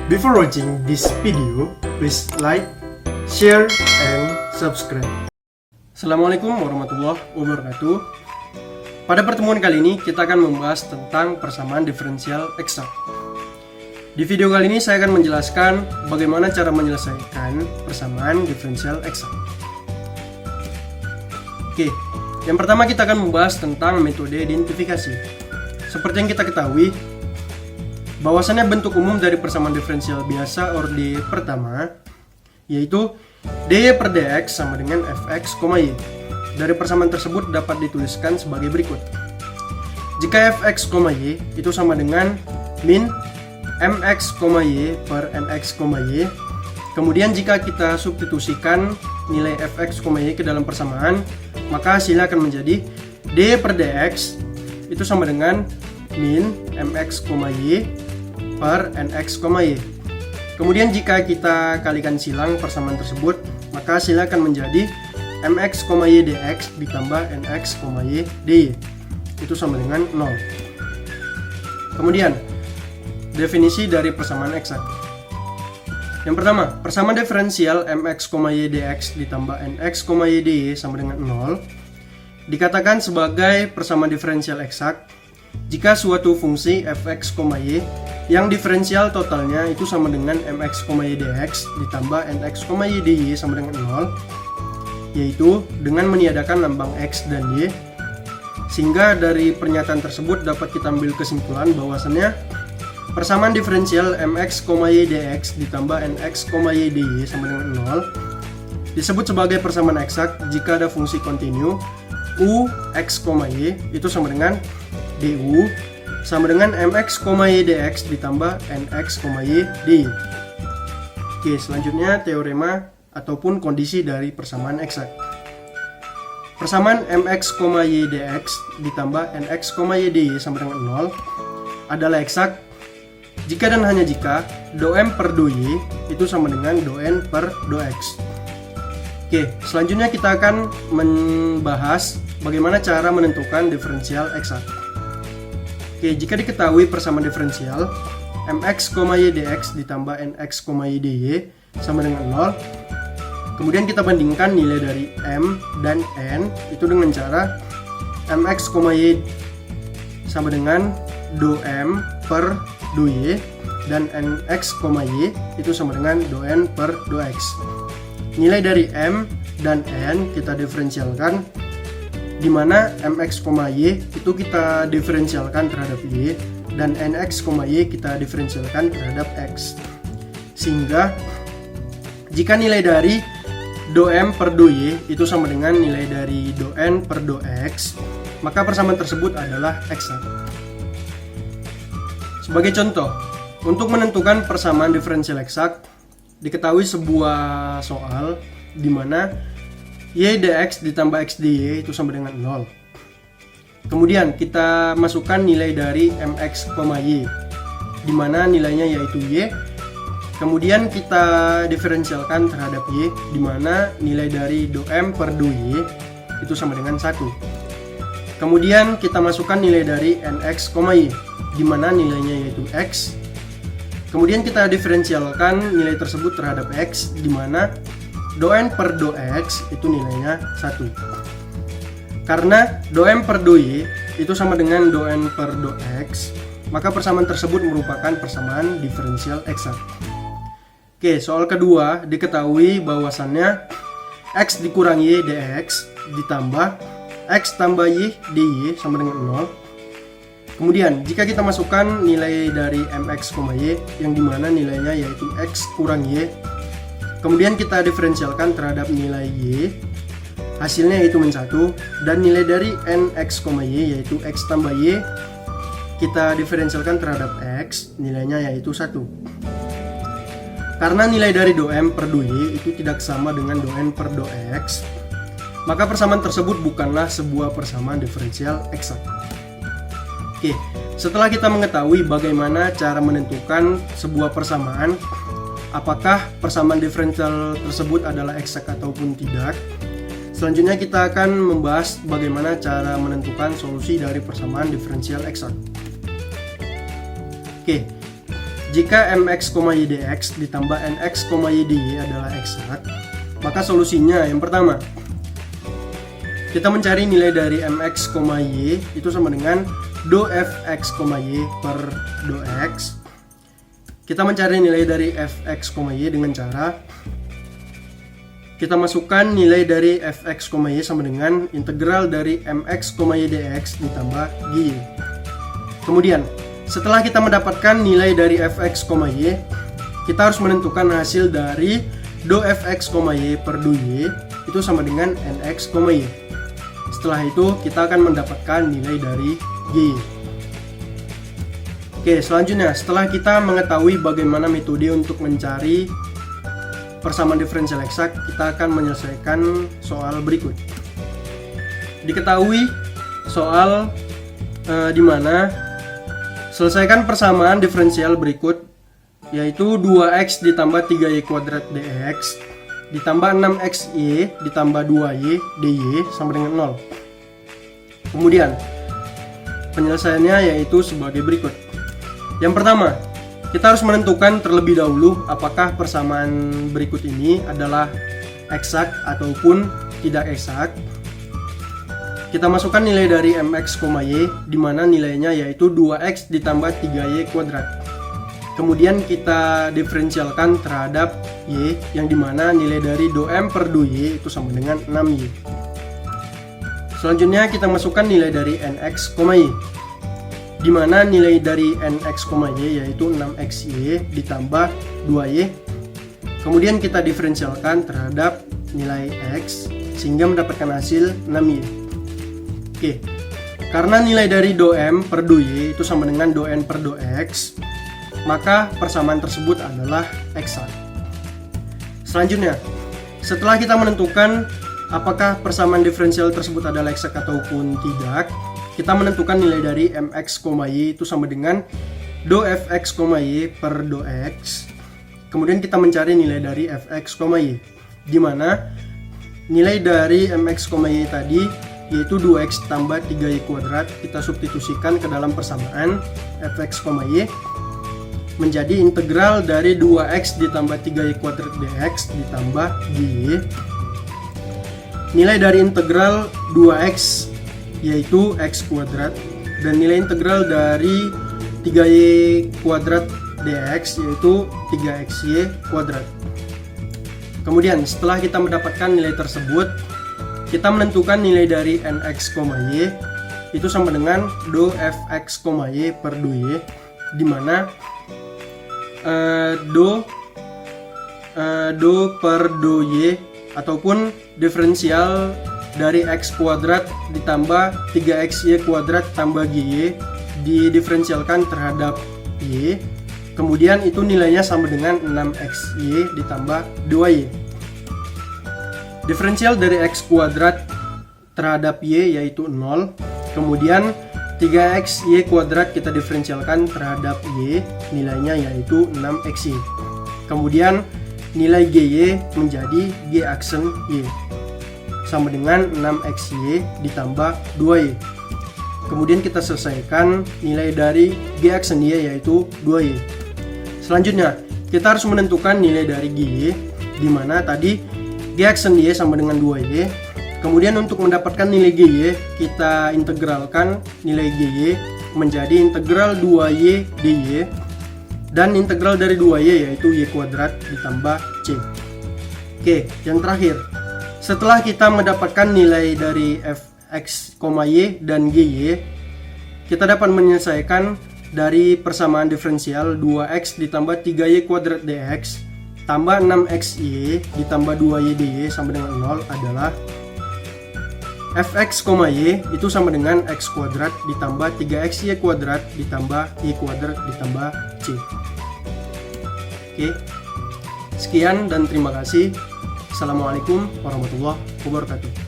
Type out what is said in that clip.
Before watching this video, please like, share, and subscribe. Assalamualaikum warahmatullahi wabarakatuh. Pada pertemuan kali ini kita akan membahas tentang persamaan diferensial eksak. Di video kali ini saya akan menjelaskan bagaimana cara menyelesaikan persamaan diferensial eksak. Oke, yang pertama kita akan membahas tentang metode identifikasi. Seperti yang kita ketahui, bahwasannya bentuk umum dari persamaan diferensial biasa orde pertama yaitu dy per dx sama dengan fx, y. Dari persamaan tersebut dapat dituliskan sebagai berikut. Jika fx, y itu sama dengan min mx, y per nx, y. Kemudian jika kita substitusikan nilai fx, y ke dalam persamaan, maka hasilnya akan menjadi dy per dx itu sama dengan min mx, y per nx, y. Kemudian jika kita kalikan silang persamaan tersebut, maka hasilnya akan menjadi mx, y dx ditambah nx, y dy. Itu sama dengan 0. Kemudian definisi dari persamaan eksak. Yang pertama, persamaan diferensial mx, y dx ditambah nx, y dy sama dengan 0 dikatakan sebagai persamaan diferensial eksak jika suatu fungsi fx, y yang diferensial totalnya itu sama dengan mx, y dx ditambah nx, y dy sama dengan 0, yaitu dengan meniadakan lambang x dan y. Sehingga dari pernyataan tersebut dapat kita ambil kesimpulan bahwasannya persamaan diferensial mx, y dx ditambah nx, y dy sama dengan 0 disebut sebagai persamaan eksak jika ada fungsi kontinu u x, y itu sama dengan du sama dengan mx, y dx ditambah nx, y dy. Oke, selanjutnya teorema ataupun kondisi dari persamaan eksak. Persamaan mx, y dx ditambah nx, y dy sama dengan 0 adalah eksak jika dan hanya jika dom per do y itu sama dengan don per do x. Oke, selanjutnya kita akan membahas bagaimana cara menentukan diferensial eksak. Oke, jika diketahui persamaan diferensial mx, y dx ditambah nx, y dy sama dengan 0, kemudian kita bandingkan nilai dari m dan n itu dengan cara mx, y sama dengan do m per do y dan nx, y itu sama dengan don per do x. Nilai dari m dan n kita diferensialkan, di mana mx, y itu kita diferensialkan terhadap y dan nx, y kita diferensialkan terhadap x. Sehingga jika nilai dari do m per do y itu sama dengan nilai dari do n per do x, maka persamaan tersebut adalah eksak. Sebagai contoh, untuk menentukan persamaan diferensial eksak, diketahui sebuah soal di mana y dx ditambah x dy itu sama dengan 0. Kemudian kita masukkan nilai dari mx, y, di mana nilainya yaitu y. Kemudian kita diferensialkan terhadap y, di mana nilai dari do m per do y itu sama dengan 1. Kemudian kita masukkan nilai dari nx, y, di mana nilainya yaitu x. Kemudian kita diferensialkan nilai tersebut terhadap x, di mana do n per do x itu nilainya 1. Karena do m per do y itu sama dengan do n per do x, maka persamaan tersebut merupakan persamaan diferensial eksak. Oke, soal kedua diketahui bahwasannya x dikurang y dx ditambah x tambah y dy sama dengan 0. Kemudian jika kita masukkan nilai dari mx, y yang dimana nilainya yaitu x kurang y, kemudian kita diferensialkan terhadap nilai y, hasilnya yaitu min 1, dan nilai dari nx, y yaitu x tambah y kita diferensialkan terhadap x, nilainya yaitu 1. Karena nilai dari do m per do y itu tidak sama dengan do n per do x, maka persamaan tersebut bukanlah sebuah persamaan diferensial eksak. Oke, setelah kita mengetahui bagaimana cara menentukan sebuah persamaan, apakah persamaan diferensial tersebut adalah eksak ataupun tidak, selanjutnya kita akan membahas bagaimana cara menentukan solusi dari persamaan diferensial eksak. Oke, Jika mx, y dx ditambah nx, y dy adalah eksak, maka solusinya yang pertama, kita mencari nilai dari mx, y itu sama dengan do fx, y per do x. Kita mencari nilai dari fx, y dengan cara kita masukkan nilai dari fx, y sama dengan integral dari mx, y dx ditambah gy. Kemudian setelah kita mendapatkan nilai dari fx, y, kita harus menentukan hasil dari do fx, y per do y itu sama dengan nx, y. Setelah itu kita akan mendapatkan nilai dari gy. Oke, selanjutnya setelah kita mengetahui bagaimana metode untuk mencari persamaan diferensial eksak, kita akan menyelesaikan soal berikut. Diketahui soal di mana selesaikan persamaan diferensial berikut, yaitu 2x ditambah 3y kuadrat dx ditambah 6xy ditambah 2y dy sama dengan 0. Kemudian penyelesaiannya yaitu sebagai berikut. Yang pertama, kita harus menentukan terlebih dahulu apakah persamaan berikut ini adalah eksak ataupun tidak eksak. Kita masukkan nilai dari mx, y, di mana nilainya yaitu 2x ditambah 3y kuadrat. Kemudian kita diferensialkan terhadap y, yang dimana nilai dari do m per do y itu sama dengan 6y. Selanjutnya kita masukkan nilai dari nx, y, di mana nilai dari nx, y yaitu 6xy ditambah 2y. Kemudian kita diferensialkan terhadap nilai x sehingga mendapatkan hasil 6y. Oke, karena nilai dari do m per do y itu sama dengan do n per do x, maka persamaan tersebut adalah eksak. Selanjutnya, setelah kita menentukan apakah persamaan diferensial tersebut adalah eksak ataupun tidak, kita menentukan nilai dari mx, y itu sama dengan do fx, y per do x. Kemudian kita mencari nilai dari fx, y, di mana nilai dari mx, y tadi yaitu 2x tambah 3y kuadrat, kita substitusikan ke dalam persamaan fx, y menjadi integral dari 2x ditambah 3y kuadrat dx ditambah gy. Nilai dari integral 2x yaitu x kuadrat, dan nilai integral dari 3y kuadrat dx yaitu 3xy kuadrat. Kemudian setelah kita mendapatkan nilai tersebut, kita menentukan nilai dari nx, y itu sama dengan do fx, y per do y, di mana do per do y ataupun diferensial dari x kuadrat ditambah 3xy kuadrat tambah gy didiferensialkan terhadap y. Kemudian itu nilainya sama dengan 6xy ditambah 2y. Diferensial dari x kuadrat terhadap y yaitu 0. Kemudian 3xy kuadrat kita diferensialkan terhadap y, nilainya yaitu 6xy. Kemudian nilai gy menjadi g aksen y sama dengan 6xy ditambah 2y. Kemudian kita selesaikan nilai dari g aksen y yaitu 2y. Selanjutnya kita harus menentukan nilai dari gy, di mana tadi g aksen y sama dengan 2y. Kemudian untuk mendapatkan nilai gy, kita integralkan nilai gy menjadi integral 2y dy, dan integral dari 2y yaitu y kuadrat ditambah c. Oke, yang terakhir, setelah kita mendapatkan nilai dari fx, y dan gy, kita dapat menyelesaikan dari persamaan diferensial 2x ditambah 3y kuadrat dx tambah 6xy ditambah 2y dy sama dengan 0 adalah fx, y itu sama dengan x kuadrat ditambah 3xy kuadrat ditambah y kuadrat ditambah c. Oke, sekian dan terima kasih. Assalamualaikum warahmatullahi wabarakatuh.